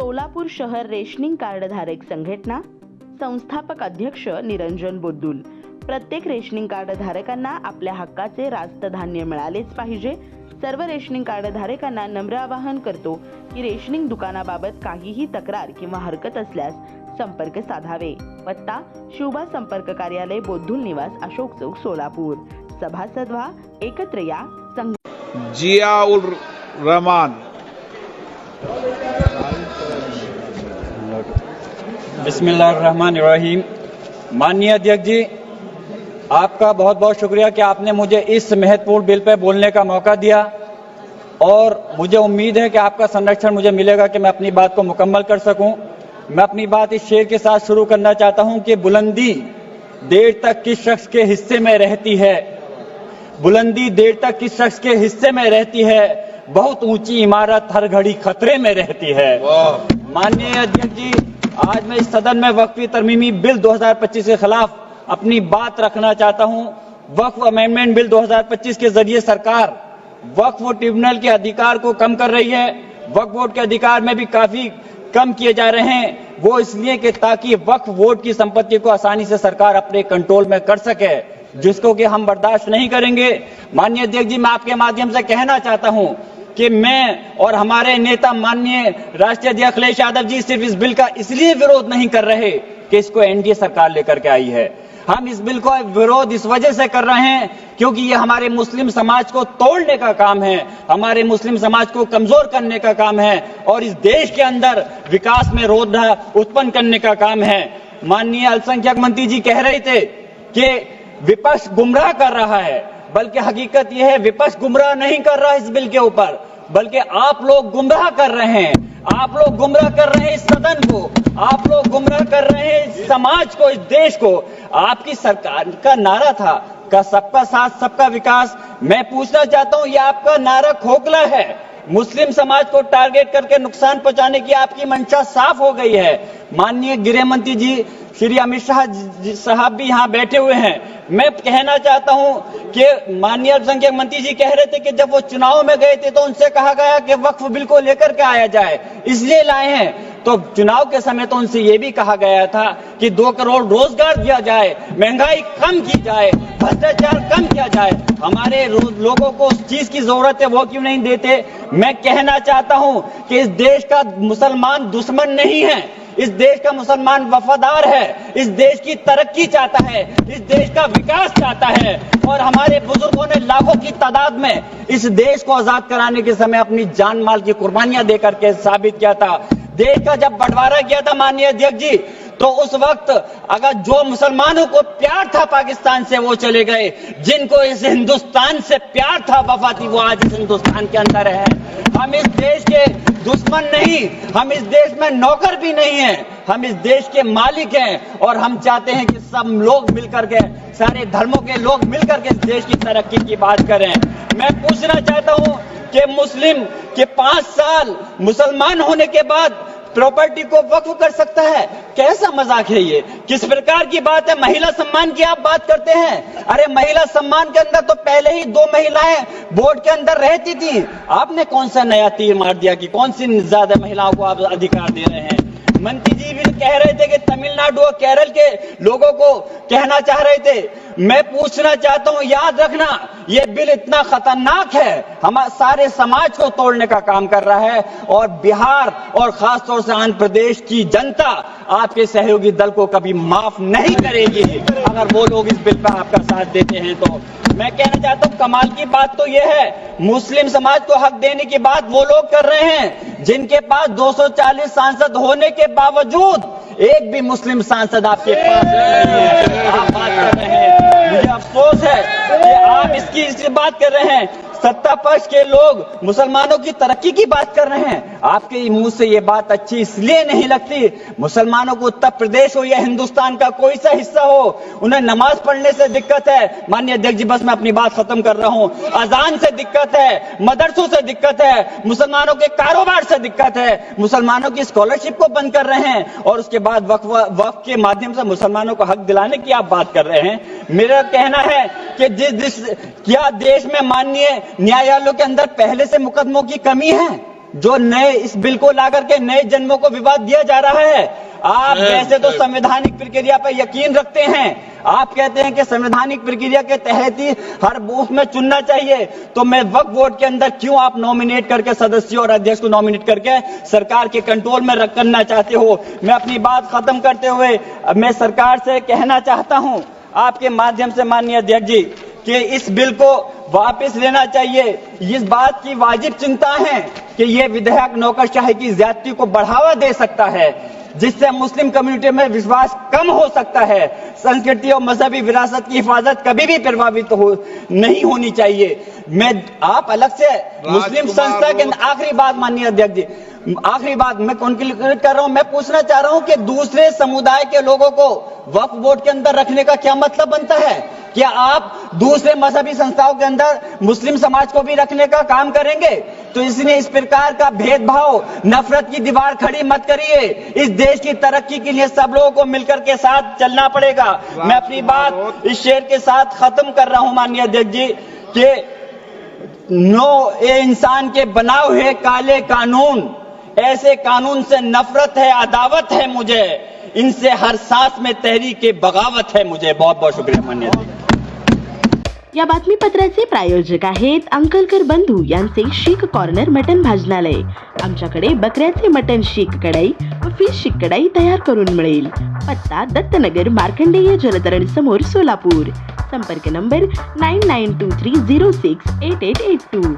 सोलापूर शहर rationing card धारक संघटना, संस्थापक अध्यक्ष निरंजन बोद्दुल। प्रत्येक रेशनिंग कार्ड धारकांना आपल्या हक्काचे रास्त धान्य मिळालेच पाहिजे। सर्व रेशनिंग कार्ड धारकांना नम्र आवाहन करतो की रेशनिंग दुकानाबाबत काहीही तक्रार किंवा हरकत असल्यास संपर्क साधावे। पत्ता शुभा संपर्क कार्यालय, बोद्दुल निवास, अशोक चौक, सोलापूर। सभासद व्हा, एकत्र या। जियाउर रहमान। बिस्मिल्लाहिर्रहमानिर्रहीम। माननीय अध्यक्ष जी, आपका बहुत बहुत शुक्रिया कि आपने मुझे इस महत्वपूर्ण बिल पर बोलने का मौका दिया और मुझे उम्मीद है कि आपका संरक्षण मुझे मिलेगा कि मैं अपनी बात को मुकम्मल कर सकूं। मैं अपनी बात इस शेर के साथ शुरू करना चाहता हूं कि बुलंदी देर तक किस शख्स के हिस्से में रहती है, बुलंदी देर तक किस शख्स के हिस्से में रहती है, बहुत ऊंची इमारत हर घड़ी खतरे में रहती है। माननीय अध्यक्ष जी, आज मैं इस सदन में वक्फी तरमीमी बिल 2025 के खिलाफ अपनी बात रखना चाहता हूं। वक्फ अमेंडमेंट बिल 2025 के जरिए सरकार वक्फ ट्रिब्यूनल के अधिकार को कम कर रही है। वक्फ बोर्ड के अधिकार में भी काफी कम किए जा रहे हैं। वो इसलिए कि ताकि वक्फ बोर्ड की संपत्ति को आसानी से सरकार अपने कंट्रोल में कर सके, जिसको कि हम बर्दाश्त नहीं करेंगे। माननीय अध्यक्ष जी, मैं आपके माध्यम से कहना चाहता हूं कि मैं और हमारे नेता माननीय राष्ट्रीय अध्यक्ष अखिलेश यादव जी सिर्फ इस बिल का इसलिए विरोध नहीं कर रहे कि इसको एनडीए सरकार लेकर के आई है। हम इस बिल को विरोध इस वजह से कर रहे हैं क्योंकि ये हमारे मुस्लिम समाज को तोड़ने का काम है, हमारे मुस्लिम समाज को कमजोर करने का काम है और इस देश के अंदर विकास में रोधा उत्पन्न करने का काम है। माननीय अल्पसंख्यक मंत्री जी कह रहे थे कि विपक्ष गुमराह कर रहा है, बल्कि हकीकत यह है विपक्ष गुमराह नहीं कर रहा इस बिल के ऊपर, बल्कि आप लोग गुमराह कर रहे हैं। आप लोग गुमराह कर रहे हैं इस सदन को, आप लोग गुमराह कर रहे हैं इस समाज को, इस देश को। आपकी सरकार का नारा था का सबका साथ सबका विकास। मैं पूछना चाहता हूं, यह आपका नारा खोखला है। मुस्लिम समाज को टारगेट करके नुकसान पहुंचाने की आपकी मंशा साफ हो गई है। माननीय गृह मंत्री जी श्री अमित शाह साहब भी यहाँ बैठे हुए हैं। मैं कहना चाहता हूं कि माननीय अल्पसंख्यक मंत्री जी कह रहे थे कि जब वो चुनाव में गए थे तो उनसे कहा गया कि वक्फ बिल को लेकर के आया जाए, इसलिए लाए हैं। तो चुनाव के समय तो उनसे ये भी कहा गया था कि 2 करोड़ रोजगार दिया जाए, महंगाई कम की जाए, भ्रष्टाचार कम किया जाए। हमारे लोगों को उस चीज की जरूरत है, वो क्यों नहीं देते? मैं कहना चाहता हूं कि इस देश का मुसलमान दुश्मन नहीं है, इस देश का मुसलमान वफादार है, इस देश की तरक्की चाहता है, इस देश का विकास चाहता है। और हमारे बुजुर्गों ने लाखों की तादाद में इस देश को आजाद कराने के समय अपनी जान माल की कुर्बानियां देकर के साबित किया था। देश का जब बंटवारा किया था माननीय अध्यक्ष जी, तो उस वक्त अगर जो मुसलमानों को प्यार था पाकिस्तान से वो चले गए, जिनको इस हिंदुस्तान से प्यार था, वफा थी, वो आज इस हिंदुस्तान के अंदर है। हम इस देश के दुश्मन नहीं, हम इस देश में नौकर भी नहीं हैं, हम इस देश के मालिक हैं। और हम चाहते हैं कि सब लोग मिलकर के, सारे धर्मों के लोग मिलकर के इस देश की तरक्की की बात करें। मैं पूछना चाहता हूं कि मुस्लिम के 5 साल मुसलमान होने के बाद प्रॉपर्टी को वक्फ कर सकता है? कैसा मजाक है ये? किस प्रकार की बात है? महिला सम्मान की आप बात करते हैं। अरे महिला सम्मान के अंदर तो पहले ही 2 महिलाएं बोर्ड के अंदर रहती थी। आपने कौन सा नया तीर मार दिया कि कौन सी ज्यादा महिलाओं को आप अधिकार दे रहे हैं? मंत्री जी भी कह रहे थे कि तमिलनाडु और केरल के लोगों को कहना चाह रहे थे। मैं पूछना चाहता हूं, याद रखना, यह बिल इतना खतरनाक है, हमारे सारे समाज को तोड़ने का काम कर रहा है। और बिहार और खासतौर से आंध्र प्रदेश की जनता आपके सहयोगी दल को कभी माफ नहीं करेगी अगर वो लोग इस बिल पर आपका साथ देते हैं। तो मैं कहना चाहता हूं, कमाल की बात तो यह है, मुस्लिम समाज को हक देने की बात वो लोग कर रहे हैं जिनके पास 240 सांसद होने के बावजूद एक भी मुस्लिम सांसद आपके पास नहीं है। आप बात कर रहे हैं, मुझे अफसोस है कि आप इसकी बात कर रहे हैं। सत्ता पक्ष के लोग मुसलमानों की तरक्की की बात कर रहे हैं। आपके मुंह से ये बात अच्छी इसलिए नहीं लगती, मुसलमानों को उत्तर प्रदेश हो या हिंदुस्तान का कोई सा हिस्सा हो, उन्हें नमाज पढ़ने से दिक्कत है। माननीय अध्यक्ष जी, बस मैं अपनी बात खत्म कर रहा हूं। अजान से दिक्कत है, मदरसों से दिक्कत है, मुसलमानों के कारोबार से दिक्कत है, मुसलमानों की स्कॉलरशिप को बंद कर रहे हैं और उसके बाद वक्फ के माध्यम से मुसलमानों को हक दिलाने की आप बात कर रहे हैं। मेरा कहना है कि क्या देश में माननीय न्यायालयों के अंदर पहले से मुकदमों की कमी है? जो नए इस बिल को ला करके नए जन्मों को विवाद दिया जा रहा है। आप वैसे तो संवैधानिक प्रक्रिया पर यकीन रखते हैं, आप कहते हैं कि संवैधानिक प्रक्रिया के तहत ही हर बूथ में चुनना चाहिए, तो मैं वक्फ बोर्ड के अंदर क्यों आप नॉमिनेट करके सदस्यों और अध्यक्ष को नॉमिनेट करके सरकार के कंट्रोल में करना चाहते हो। मैं अपनी बात खत्म करते हुए मैं सरकार से कहना चाहता हूं आपके माध्यम से माननीय अध्यक्ष जी कि इस बिल को वापस लेना चाहिए। इस बात की वाजिब चिंता है कि यह विधेयक नौकरशाही की ज्यादती को बढ़ावा दे सकता है, जिससे मुस्लिम कम्युनिटी में विश्वास कम हो सकता है। संस्कृति और मजहबी विरासत की हिफाजत कभी भी प्रभावित नहीं होनी चाहिए। मैं आप अलग से मुस्लिम संस्था के आखिरी बात माननीय अध्यक्ष जी, आखिरी बात मैं कंक्लूड कर रहा हूं। मैं पूछना चाह रहा हूं कि दूसरे समुदाय के लोगों को वक्फ बोर्ड के अंदर रखने का क्या मतलब बनता है? क्या आप दूसरे मजहबी संस्थाओं के अंदर मुस्लिम समाज को भी रखने का काम करेंगे? तो इसलिए इस प्रकार का भेदभाव, नफरत की दीवार खड़ी मत करिए। इस देश की तरक्की के लिए सब लोगों को मिलकर के साथ चलना पड़ेगा। मैं अपनी बात इस शेर के साथ खत्म कर रहा हूं माननीय अध्यक्ष जी कि ये इंसान के बनाए हुए काले कानून, ऐसे कानून से नफरत है, अदावत है मुझे, इनसे हर सांस में तहरीक बगावत है मुझे। बहुत बहुत शुक्रिया माननीय अध्यक्ष। या बातमीपत्राचे प्रायोजक आहेत अंकलकर बंधू यांचे शीख कॉर्नर मटन भाजनालय। आमच्याकडे बकऱ्याचे मटन शीख कढाई व फिश शीख कढाई तयार करून मिळेल। पत्ता दत्तनगर मार्कंडेय जलतरण समोर सोलापूर। संपर्क नंबर 9923068882।